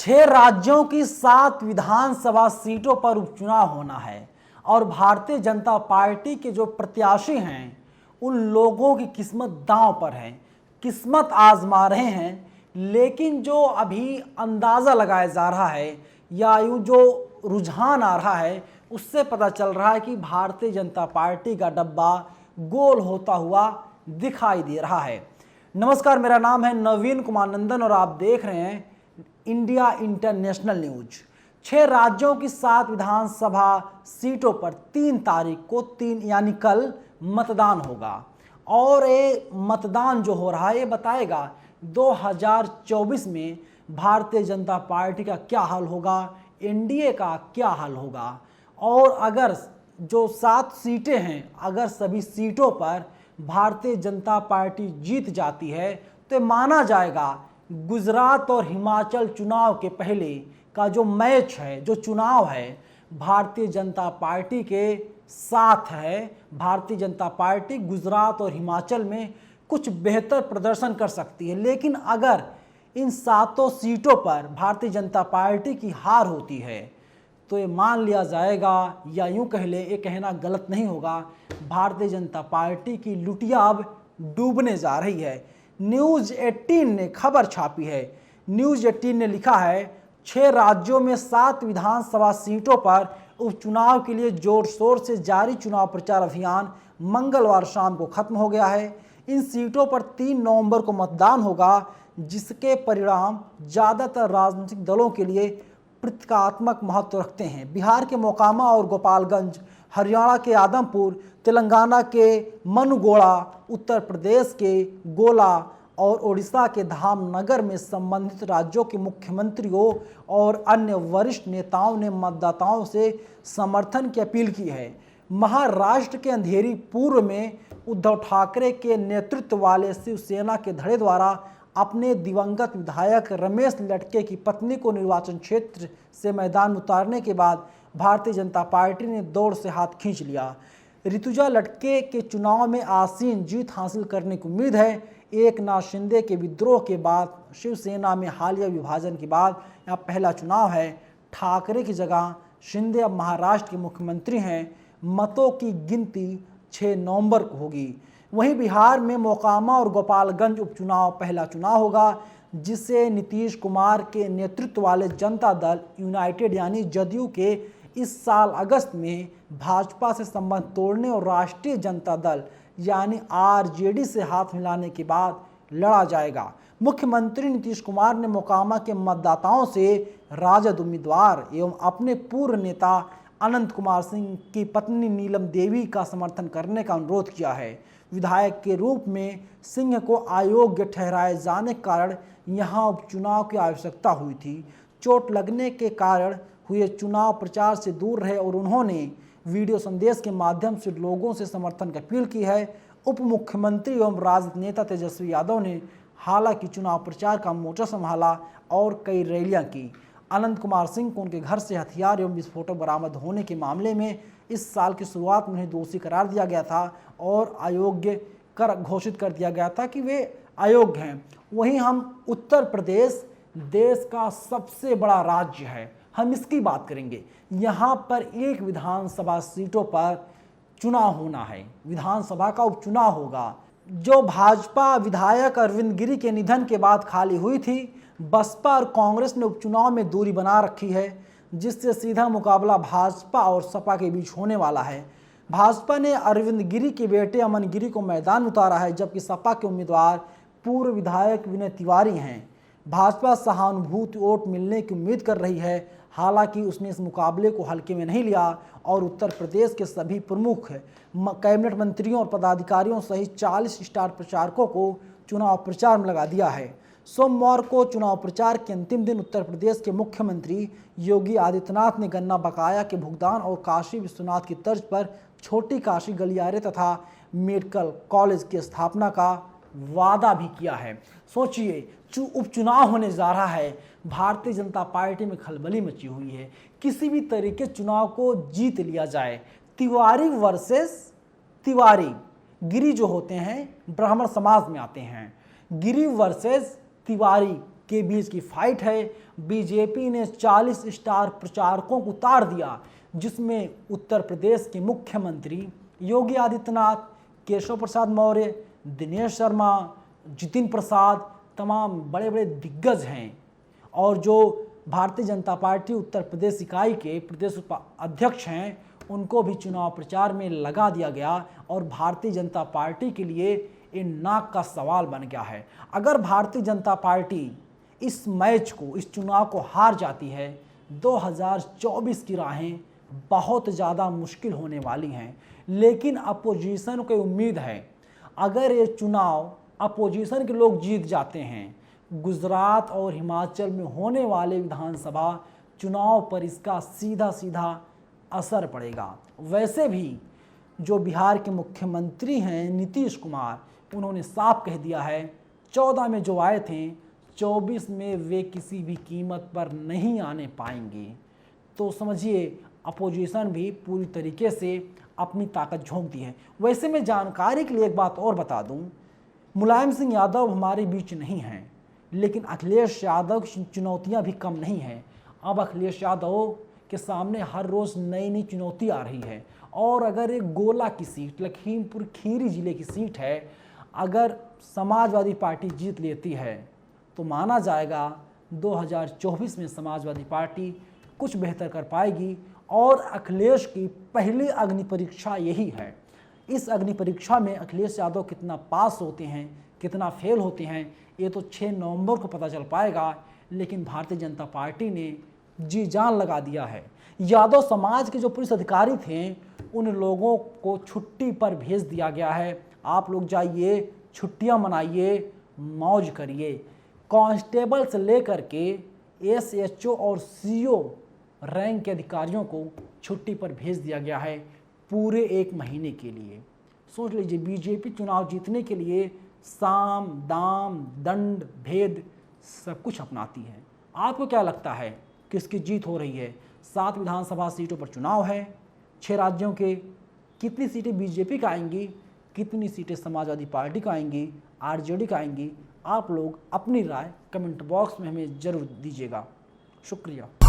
6 राज्यों की 7 विधानसभा सीटों पर उपचुनाव होना है और भारतीय जनता पार्टी के जो प्रत्याशी हैं उन लोगों की किस्मत दांव पर है, किस्मत आजमा रहे हैं। लेकिन जो अभी अंदाज़ा लगाया जा रहा है या यूँ जो रुझान आ रहा है उससे पता चल रहा है कि भारतीय जनता पार्टी का डब्बा गोल होता हुआ दिखाई दे रहा है। नमस्कार, मेरा नाम है नवीन कुमार नंदन और आप देख रहे हैं इंडिया इंटरनेशनल न्यूज। 6 राज्यों की 7 विधानसभा सीटों पर 3 तारीख को यानी कल मतदान होगा और ये मतदान जो हो रहा है ये बताएगा 2024 में भारतीय जनता पार्टी का क्या हाल होगा, एनडीए का क्या हाल होगा। और अगर जो 7 सीटें हैं, अगर सभी सीटों पर भारतीय जनता पार्टी जीत जाती है तो माना जाएगा गुजरात और हिमाचल चुनाव के पहले का जो मैच है, जो चुनाव है, भारतीय जनता पार्टी के साथ है। भारतीय जनता पार्टी गुजरात और हिमाचल में कुछ बेहतर प्रदर्शन कर सकती है। लेकिन अगर इन 7 सीटों पर भारतीय जनता पार्टी की हार होती है तो ये मान लिया जाएगा, या यूं कह ले, ये कहना गलत नहीं होगा, भारतीय जनता पार्टी की लुटिया अब डूबने जा रही है। न्यूज़ 18 ने खबर छापी है। न्यूज़ 18 ने लिखा है 6 राज्यों में 7 विधानसभा सीटों पर उपचुनाव के लिए जोर शोर से जारी चुनाव प्रचार अभियान मंगलवार शाम को खत्म हो गया है। इन सीटों पर 3 नवंबर को मतदान होगा, जिसके परिणाम ज़्यादातर राजनीतिक दलों के लिए प्रतीकात्मक महत्व रखते हैं। बिहार के मोकामा और गोपालगंज, हरियाणा के आदमपुर, तेलंगाना के मनुगोड़ा, उत्तर प्रदेश के गोला और ओडिशा के धामनगर में संबंधित राज्यों के मुख्यमंत्रियों और अन्य वरिष्ठ नेताओं ने मतदाताओं से समर्थन की अपील की है। महाराष्ट्र के अंधेरी पूर्व में उद्धव ठाकरे के नेतृत्व वाले शिवसेना के धड़े द्वारा अपने दिवंगत विधायक रमेश लटके की पत्नी को निर्वाचन क्षेत्र से मैदान में उतारने के बाद भारतीय जनता पार्टी ने दौड़ से हाथ खींच लिया। ऋतुजा लटके के चुनाव में आसीन जीत हासिल करने की उम्मीद है। एकनाथ शिंदे के विद्रोह के बाद शिवसेना में हालिया विभाजन के बाद यह पहला चुनाव है। ठाकरे की जगह शिंदे अब महाराष्ट्र के मुख्यमंत्री हैं। मतों की गिनती 6 नवंबर को होगी। वहीं बिहार में मोकामा और गोपालगंज उपचुनाव पहला चुनाव होगा, जिसे नीतीश कुमार के नेतृत्व वाले जनता दल यूनाइटेड यानी जदयू के इस साल अगस्त में भाजपा से संबंध तोड़ने और राष्ट्रीय जनता दल यानी आरजेडी से हाथ मिलाने के बाद लड़ा जाएगा। मुख्यमंत्री नीतीश कुमार ने मोकामा के मतदाताओं से राजद उम्मीदवार एवं अपने पूर्व नेता अनंत कुमार सिंह की पत्नी नीलम देवी का समर्थन करने का अनुरोध किया है। विधायक के रूप में सिंह को अयोग्य ठहराए जाने के कारण यहां उपचुनाव की आवश्यकता हुई थी। चोट लगने के कारण हुए चुनाव प्रचार से दूर रहे और उन्होंने वीडियो संदेश के माध्यम से लोगों से समर्थन की अपील की है। उप मुख्यमंत्री एवं राजद नेता तेजस्वी यादव ने हालांकि चुनाव प्रचार का मोर्चा संभाला और कई रैलियां की। अनंत कुमार सिंह को उनके घर से हथियार एवं विस्फोटक बरामद होने के मामले में इस साल की शुरुआत में उन्हें दोषी करार दिया गया था और अयोग्य कर घोषित कर दिया गया था कि वे अयोग्य हैं। वहीं हम उत्तर प्रदेश देश का सबसे बड़ा राज्य है, हम इसकी बात करेंगे। यहाँ पर 1 विधानसभा सीटों पर चुनाव होना है, विधानसभा का उपचुनाव होगा। जो भाजपा विधायक अरविंद गिरी के निधन के बाद खाली हुई थी, बसपा और कांग्रेस ने उपचुनाव में दूरी बना रखी है, जिससे सीधा मुकाबला भाजपा और सपा के बीच होने वाला है। भाजपा ने अरविंद गिरी के बेटे अमन गिरी को मैदान में उतारा है, जबकि सपा के उम्मीदवार पूर्व विधायक विनय तिवारी हैं। भाजपा सहानुभूति वोट मिलने की उम्मीद कर रही है, हालांकि उसने इस मुकाबले को हल्के में नहीं लिया और उत्तर प्रदेश के सभी प्रमुख कैबिनेट मंत्रियों और पदाधिकारियों सहित 40 स्टार प्रचारकों को चुनाव प्रचार में लगा दिया है। सोमवार को चुनाव प्रचार के अंतिम दिन उत्तर प्रदेश के मुख्यमंत्री योगी आदित्यनाथ ने गन्ना बकाया के भुगतान और काशी विश्वनाथ की तर्ज पर छोटी काशी गलियारे तथा मेडिकल कॉलेज की स्थापना का वादा भी किया है। सोचिए, उपचुनाव होने जा रहा है, भारतीय जनता पार्टी में खलबली मची हुई है, किसी भी तरीके चुनाव को जीत लिया जाए। तिवारी वर्सेस तिवारी, गिरी जो होते हैं ब्राह्मण समाज में आते हैं, गिरी वर्सेस तिवारी के बीच की फाइट है। बीजेपी ने 40 स्टार प्रचारकों को उतार दिया, जिसमें उत्तर प्रदेश के मुख्यमंत्री योगी आदित्यनाथ, केशव प्रसाद मौर्य, दिनेश शर्मा, जितिन प्रसाद, तमाम बड़े बड़े दिग्गज हैं। और जो भारतीय जनता पार्टी उत्तर प्रदेश इकाई के प्रदेश अध्यक्ष हैं, उनको भी चुनाव प्रचार में लगा दिया गया और भारतीय जनता पार्टी के लिए ये नाक का सवाल बन गया है। अगर भारतीय जनता पार्टी इस मैच को, इस चुनाव को हार जाती है, 2024 की राहें बहुत ज़्यादा मुश्किल होने वाली हैं। लेकिन अपोजिशन को उम्मीद है, अगर ये चुनाव अपोजिशन के लोग जीत जाते हैं, गुजरात और हिमाचल में होने वाले विधानसभा चुनाव पर इसका सीधा सीधा असर पड़ेगा। वैसे भी जो बिहार के मुख्यमंत्री हैं नीतीश कुमार, उन्होंने साफ कह दिया है 14 में जो आए थे 24 में वे किसी भी कीमत पर नहीं आने पाएंगे। तो समझिए अपोजिशन भी पूरी तरीके से अपनी ताकत झोंकती है। वैसे में जानकारी के लिए एक बात और बता दूं, मुलायम सिंह यादव हमारे बीच नहीं हैं, लेकिन अखिलेश यादव की चुनौतियां भी कम नहीं हैं। अब अखिलेश यादव के सामने हर रोज़ नई नई चुनौती आ रही है। और अगर एक गोला की सीट, लखीमपुर खीरी जिले की सीट है, अगर समाजवादी पार्टी जीत लेती है तो माना जाएगा 2024 में समाजवादी पार्टी कुछ बेहतर कर पाएगी। और अखिलेश की पहली अग्नि परीक्षा यही है। इस अग्नि परीक्षा में अखिलेश यादव कितना पास होते हैं, कितना फेल होते हैं, ये तो 6 नवंबर को पता चल पाएगा। लेकिन भारतीय जनता पार्टी ने जी जान लगा दिया है। यादव समाज के जो पुलिस अधिकारी थे, उन लोगों को छुट्टी पर भेज दिया गया है। आप लोग जाइए, छुट्टियां मनाइए, मौज करिए। कांस्टेबल से लेकर के एसएचओ और सीओ रैंक के अधिकारियों को छुट्टी पर भेज दिया गया है पूरे 1 महीने के लिए। सोच लीजिए, बीजेपी चुनाव जीतने के लिए साम दाम दंड भेद सब कुछ अपनाती है। आपको क्या लगता है किसकी जीत हो रही है? 7 विधानसभा सीटों पर चुनाव है, 6 राज्यों के। कितनी सीटें बीजेपी का आएंगी, कितनी सीटें समाजवादी पार्टी का आएंगी, आरजेडी का आएंगी? आप लोग अपनी राय कमेंट बॉक्स में हमें ज़रूर दीजिएगा। शुक्रिया।